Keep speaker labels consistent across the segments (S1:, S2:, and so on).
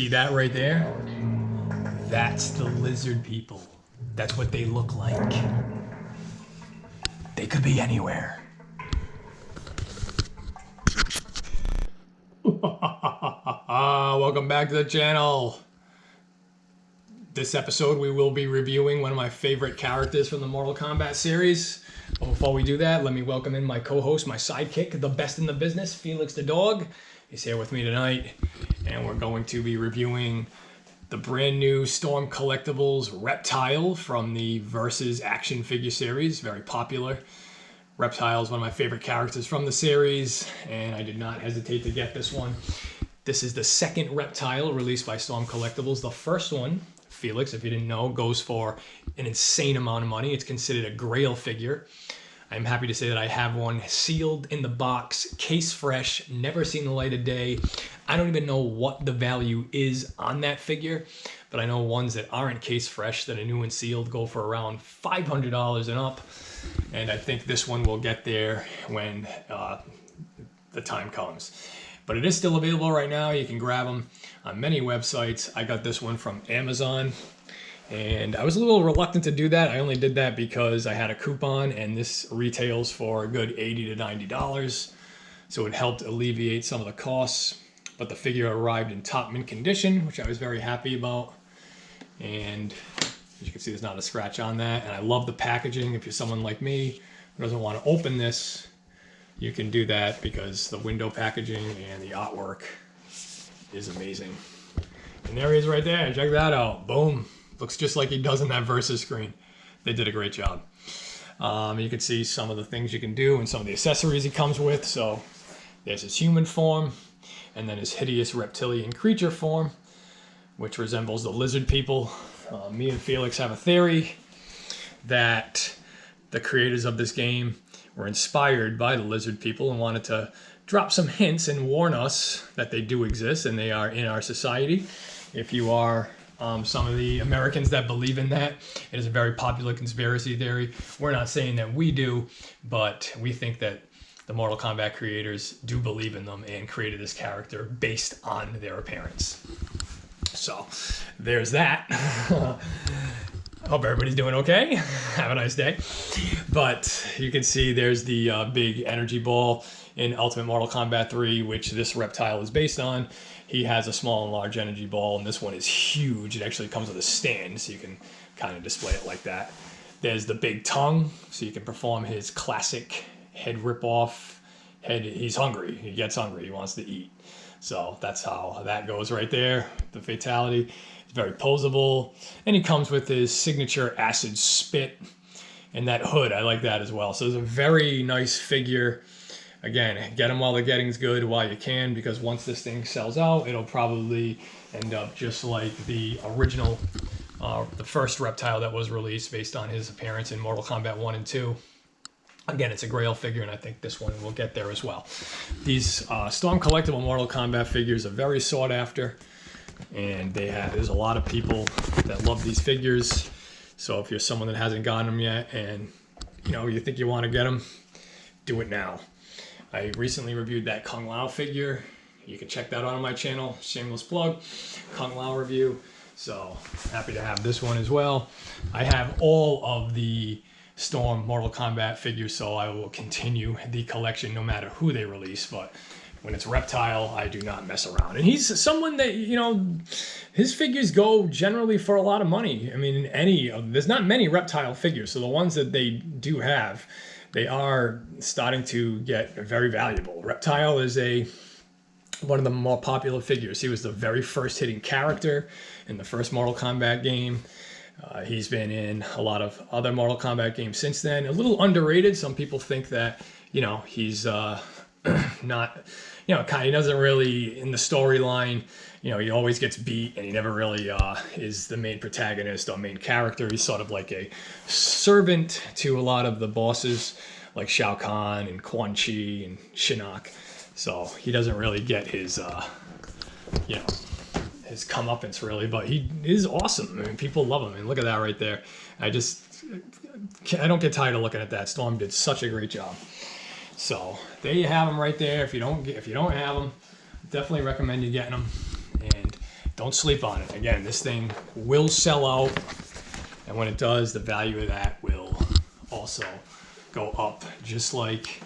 S1: See that right there? That's the lizard people. That's what they look like. They could be anywhere. Welcome back to the channel. This episode we will be reviewing one of my favorite characters from the Mortal Kombat series. But before we do that, let me welcome in my co-host, my sidekick, the best in the business, Felix the dog. He's here with me tonight, and we're going to be reviewing the brand new Storm Collectibles Reptile from the Versus action figure series, very popular. Reptile is one of my favorite characters from the series, and I did not hesitate to get this one. This is the second Reptile released by Storm Collectibles. The first one, Felix, if you didn't know, goes for an insane amount of money. It's considered a grail figure. I'm happy to say that I have one sealed in the box, case fresh, never seen the light of day. I don't even know what the value is on that figure, but I know ones that aren't case fresh that are new and sealed go for around $500 and up. And I think this one will get there when the time comes. But it is still available right now. You can grab them on many websites. I got this one from Amazon, and I was a little reluctant to do that. I only did that because I had a coupon, and this retails for a good $80 to $90. So it helped alleviate some of the costs. But the figure arrived in top mint condition, which I was very happy about. And as you can see, there's not a scratch on that. And I love the packaging. If you're someone like me who doesn't want to open this, you can do that because the window packaging and the artwork is amazing. And there he is right there. Check that out. Boom. Looks just like he does in that Versus screen. They did a great job. You can see some of the things you can do and some of the accessories he comes with. So there's his human form, and then his hideous reptilian creature form, which resembles the lizard people. Me and Felix have a theory that the creators of this game were inspired by the lizard people and wanted to drop some hints and warn us that they do exist and they are in our society. If you are some of the Americans that believe in that, it is a very popular conspiracy theory. We're not saying that we do, but we think that the Mortal Kombat creators do believe in them and created this character based on their appearance. So there's that. Hope everybody's doing okay. Have a nice day. But you can see there's the big energy ball in Ultimate Mortal Kombat 3, which this Reptile is based on. He has a small and large energy ball, and this one is huge. It actually comes with a stand, so you can kind of display it like that. There's the big tongue, so you can perform his classic head rip-off. He's hungry. He gets hungry. He wants to eat. So that's how that goes right there. The fatality. It's very posable. And he comes with his signature acid spit and that hood. I like that as well. So it's a very nice figure. Again, get them while the getting's good, while you can, because once this thing sells out, it'll probably end up just like the original, the first Reptile that was released based on his appearance in Mortal Kombat 1 and 2. Again, it's a grail figure, and I think this one will get there as well. These Storm Collectible Mortal Kombat figures are very sought after, and there's a lot of people that love these figures. So if you're someone that hasn't gotten them yet and you think you want to get them, do it now. I recently reviewed that Kung Lao figure. You can check that out on my channel. Shameless plug. Kung Lao review. So happy to have this one as well. I have all of the Storm Mortal Kombat figures, so I will continue the collection no matter who they release. But when it's Reptile, I do not mess around. And he's someone that, his figures go generally for a lot of money. I mean, there's not many Reptile figures, so the ones that they do have, they are starting to get very valuable. Reptile is one of the more popular figures. He was the very first hitting character in the first Mortal Kombat game. He's been in a lot of other Mortal Kombat games since then. A little underrated. Some people think that, he's not, he doesn't really, in the storyline, he always gets beat and he never really is the main protagonist or main character. He's sort of like a servant to a lot of the bosses like Shao Kahn and Quan Chi and Shinnok. So he doesn't really get his, his comeuppance really, but he is awesome. I mean, people love him, and look at that right there. I don't get tired of looking at that. Storm did such a great job. So there you have them right there. If you don't have them, definitely recommend you getting them. And don't sleep on it. Again, this thing will sell out, and when it does, the value of that will also go up, just like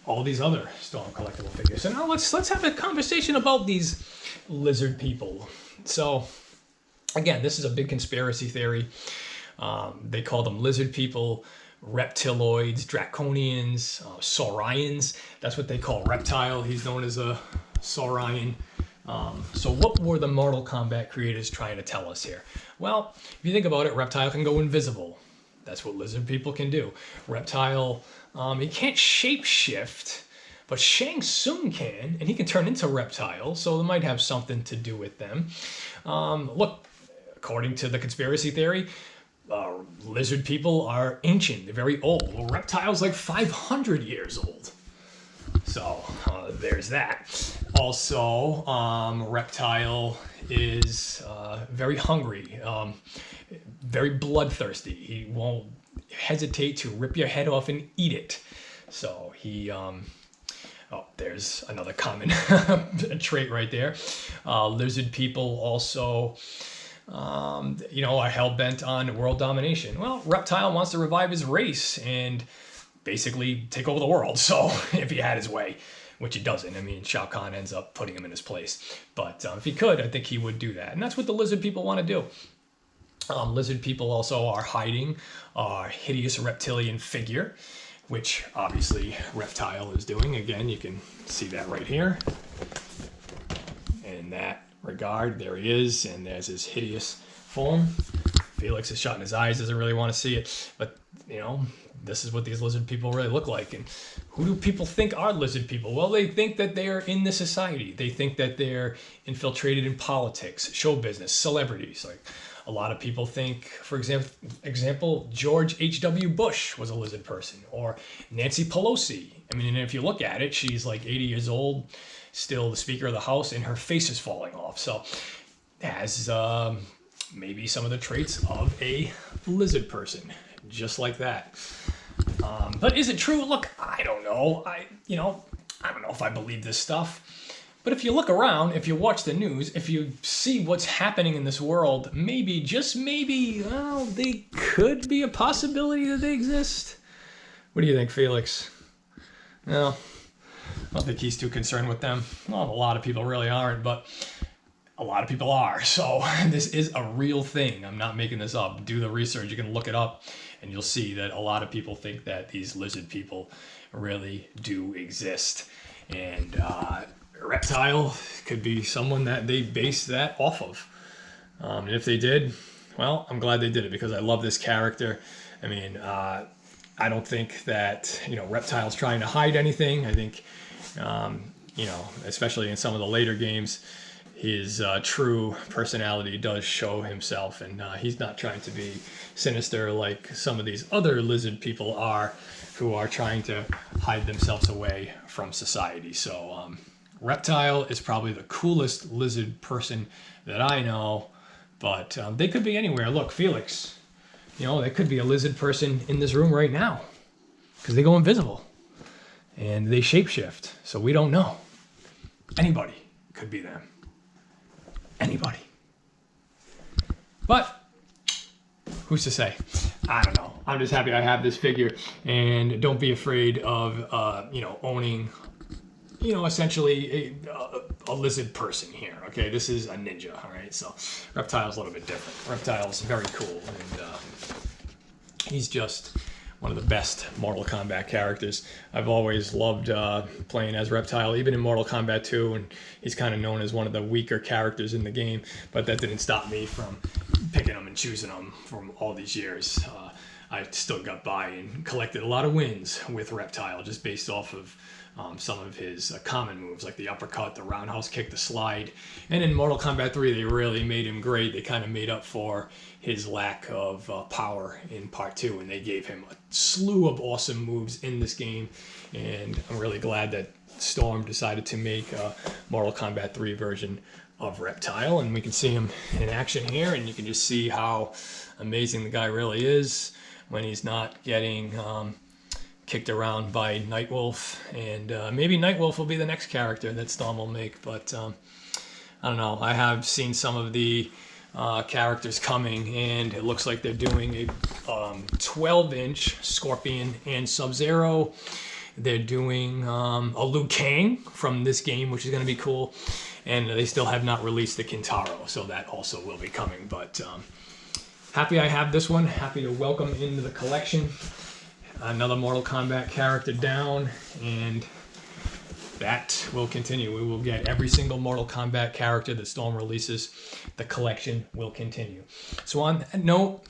S1: all these other Storm collectible figures. So now let's have a conversation about these lizard people. So again, this is a big conspiracy theory. They call them lizard people, reptiloids, draconians, Saurians. That's what they call Reptile. He's known as a Saurian. So what were the Mortal Kombat creators trying to tell us here? Well, if you think about it, Reptile can go invisible. That's what lizard people can do. Reptile, he can't shapeshift, but Shang Tsung can, and he can turn into Reptile, so it might have something to do with them. Look, according to the conspiracy theory, lizard people are ancient. They're very old. Well, Reptile's like 500 years old. So there's that. Also, Reptile is very hungry, very bloodthirsty. He won't hesitate to rip your head off and eat it. So he, oh, there's another common trait right there. Lizard people also, you know, are hell-bent on world domination. Well, Reptile wants to revive his race and basically take over the world. So if he had his way, which he doesn't. I mean, Shao Kahn ends up putting him in his place. But if he could, I think he would do that. And that's what the lizard people want to do. Lizard people also are hiding a hideous reptilian figure, which obviously Reptile is doing. Again, you can see that right here. In that regard, there he is, and there's his hideous form. Felix is shutting his eyes, doesn't really want to see it. But, you know, this is what these lizard people really look like. And who do people think are lizard people? Well, they think that they're in the society. They think that they're infiltrated in politics, show business, celebrities. Like a lot of people think, for example, George H.W. Bush was a lizard person, or Nancy Pelosi. I mean, if you look at it, she's like 80 years old, still the Speaker of the House, and her face is falling off. So has maybe some of the traits of a lizard person, just like that. But is it true? Look, I don't know. I don't know if I believe this stuff. But if you look around, if you watch the news, if you see what's happening in this world, maybe, just maybe, well, they could be a possibility that they exist. What do you think, Felix? No, I don't think he's too concerned with them. Well, a lot of people really aren't, but a lot of people are. So this is a real thing. I'm not making this up. Do the research. You can look it up, and you'll see that a lot of people think that these lizard people really do exist. And Reptile could be someone that they base that off of. And if they did, well, I'm glad they did it, because I love this character. I mean, I don't think that, Reptile's trying to hide anything. I think, especially in some of the later games, his true personality does show himself, and he's not trying to be sinister like some of these other lizard people are, who are trying to hide themselves away from society. So Reptile is probably the coolest lizard person that I know, but they could be anywhere. Look, Felix, they could be a lizard person in this room right now, because they go invisible and they shapeshift, so we don't know. Anybody could be them. Anybody. But who's to say? I don't know. I'm just happy I have this figure, and don't be afraid of owning essentially a lizard person here. Okay, this is a ninja. All right, so Reptile's a little bit different. Reptile's very cool, and he's just one of the best Mortal Kombat characters. I've always loved playing as Reptile, even in Mortal Kombat 2, and he's kind of known as one of the weaker characters in the game, but that didn't stop me from picking them and choosing them from all these years. I still got by and collected a lot of wins with Reptile, just based off of some of his common moves, like the uppercut, the roundhouse kick, the slide. And in Mortal Kombat 3, they really made him great. They kind of made up for his lack of power in Part 2, and they gave him a slew of awesome moves in this game. And I'm really glad that Storm decided to make a Mortal Kombat 3 version of Reptile, and we can see him in action here, and you can just see how amazing the guy really is when he's not getting kicked around by Nightwolf. And maybe Nightwolf will be the next character that Storm will make, but I don't know. I have seen some of the characters coming, and it looks like they're doing a 12-inch Scorpion and Sub-Zero. They're doing a Liu Kang from this game, which is going to be cool. And they still have not released the Kintaro, so that also will be coming. But happy I have this one. Happy to welcome into the collection another Mortal Kombat character down, and that will continue. We will get every single Mortal Kombat character that Storm releases. The collection will continue. So on that note,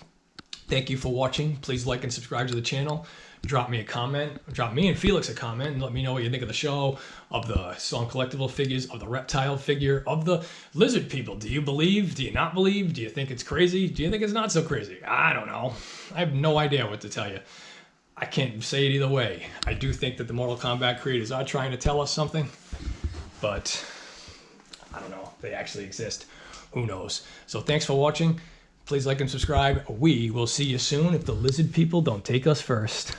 S1: thank you for watching. Please like and subscribe to the channel. Drop me a comment. Drop me and Felix a comment and let me know what you think of the show, of the Storm Collectible figures, of the Reptile figure, of the lizard people. Do you believe? Do you not believe? Do you think it's crazy? Do you think it's not so crazy? I don't know. I have no idea what to tell you. I can't say it either way. I do think that the Mortal Kombat creators are trying to tell us something, but I don't know if they actually exist. Who knows? So thanks for watching. Please like and subscribe. We will see you soon if the lizard people don't take us first.